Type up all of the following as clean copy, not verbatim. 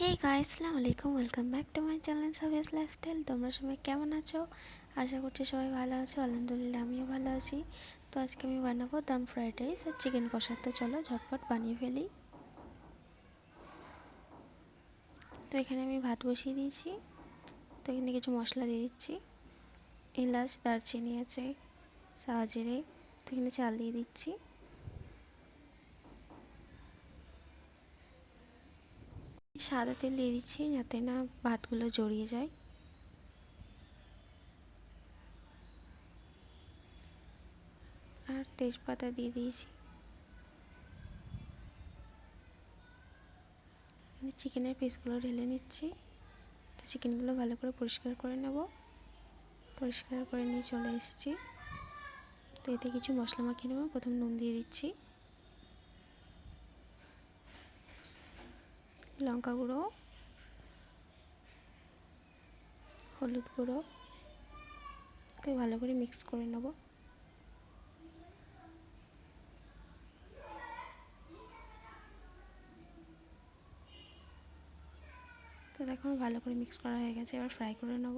হে guys, আসসালামু আলাইকুম, welcome back to my channel Sabiyas lifestyle. তোমরা সবাই কেমন আছো? আশা করছি সবাই ভালো আছো। আলহামদুলিল্লাহ আমিও ভালো আছি। তো আজকে আমি বানাবো দম ফ্রাইড রাইস আর চিকেন কষা। তো চলো ঝটপট বানিয়ে ফেলি। তো এখানে আমি ভাত বসিয়ে দিয়েছি। তো এখানে কিছু মশলা দিয়ে দিচ্ছি। এলাচ, দারচিনি আছে, সাজিরে। তো এখানে চাল দিয়ে দিচ্ছি। সাদা তেল দিয়ে দিচ্ছি যাতে না ভাতগুলো জড়িয়ে যায়। আর তেজপাতা দিয়ে দিয়েছি। চিকেনের পিসগুলো ঢেলে নিচ্ছি। তো চিকেনগুলো ভালো করে পরিষ্কার করে নেব। পরিষ্কার করে নিয়ে চলে এসেছি। তো এতে কিছু মশলা মাখিয়ে নেব। প্রথম নুন দিয়ে দিচ্ছি, লঙ্কা গুঁড়ো, হলুদ গুঁড়ো। তো ভালো করে মিক্স করে নেব। তো দেখো ভালো করে মিক্স করা হয়ে গেছে। এবার ফ্রাই করে নেব।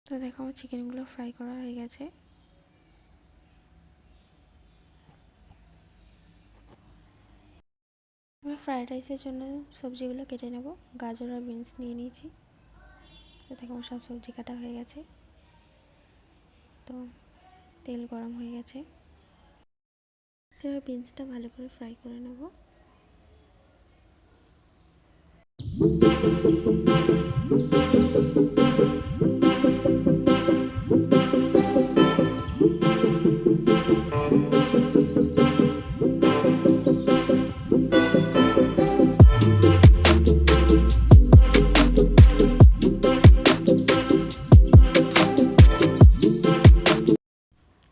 তো দেখো আমার চিকেনগুলো ফ্রাই করা হয়ে গেছে। এবার ফ্রাইড রাইসের জন্য সবজিগুলো কেটে নেব। গাজর আর বিনস নিয়ে নিয়েছি। তো দেখো আমার সব সবজি কাটা হয়ে গেছে। তো তেল গরম হয়ে গেছে। তো এবার বিনসটা ভালো করে ফ্রাই করে নেব।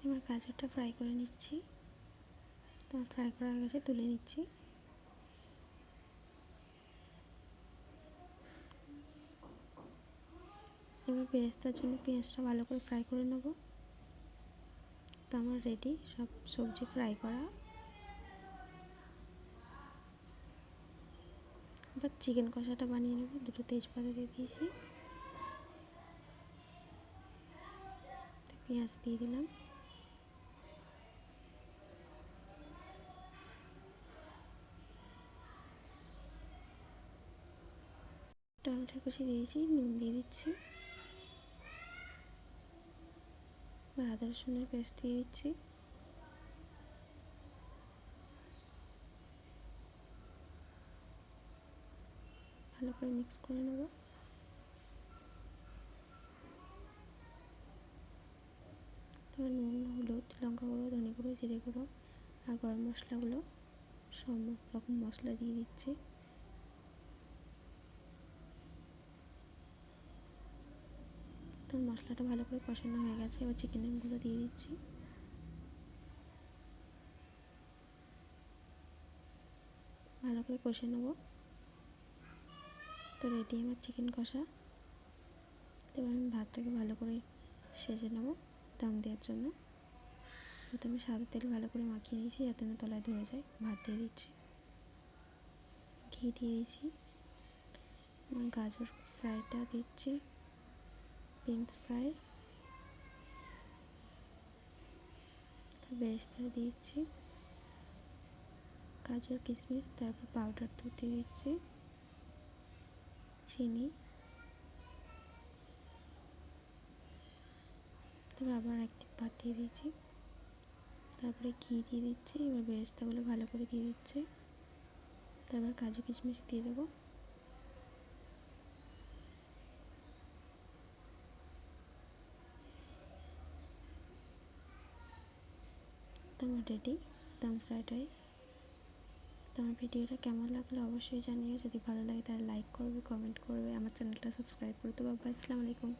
এবার গাজরটা ফ্রাই করে নিচ্ছি। তো ফ্রাই করা হয়ে গেছে, তুলে নিচ্ছি। এবার বেরেস্তার জন্য পেঁয়াজটা ভালো করে ফ্রাই করে নেব। তো আমার রেডি সব সবজি ফ্রাই করা। এবার চিকেন কষাটা বানিয়ে নেব। দুটো তেজপাতা দিয়ে দিয়েছি, পেঁয়াজ দিয়ে দিলাম, টমেটোর কুচি দিয়েছি, নুন দিয়ে দিচ্ছি, আদা রসুনের পেস্ট দিয়ে দিচ্ছি। ভালো করে মিক্স করে নেব। তারপর নুন, হলুদ, লঙ্কা গুঁড়ো, ধনে গুঁড়ো, জিরে গুঁড়ো আর গরম মশলাগুলো সব রকম মশলা দিয়ে দিচ্ছি। তো মশলাটা ভালো করে কষানো হয়ে গেছে। এবার চিকেনগুলো দিয়ে দিচ্ছি। ভালো করে কষে নেব। তো রেডি আমার চিকেন কষা। এবার আমি ভাতটাকে ভালো করে সেজে নেব দম দেওয়ার জন্য। প্রথমে সাদা তেল ভালো করে মাখিয়ে নিয়েছি যাতে না তলায় ধরে যায়। ভাত দিয়ে দিচ্ছি, ঘি দিয়ে দিয়েছি, গাজর ফ্রাইটা দিচ্ছি, বিনস ফ্রাই, বেরেস্তা দিচ্ছি, গাজর কিশমিশ, তারপর পাউডার দুধ দিয়ে দিচ্ছি, চিনি, তারপর আবার একটি ভাত দিয়ে দিয়েছি, তারপরে ঘি দিয়ে দিচ্ছি। এবার বেরেস্তাগুলো ভালো করে দিয়ে দিচ্ছি, তারপর কাজু কিশমিশ দিয়ে দেবো। তো আমার রেডি দম ফ্রাইড রাইস। তো আমার ভিডিওটা কেমন লাগলো অবশ্যই জানিও। যদি ভালো লাগে তাহলে লাইক করবে, কমেন্ট করবে, আমার চ্যানেলটা সাবস্ক্রাইব করে দেবো। আসসালামু আলাইকুম।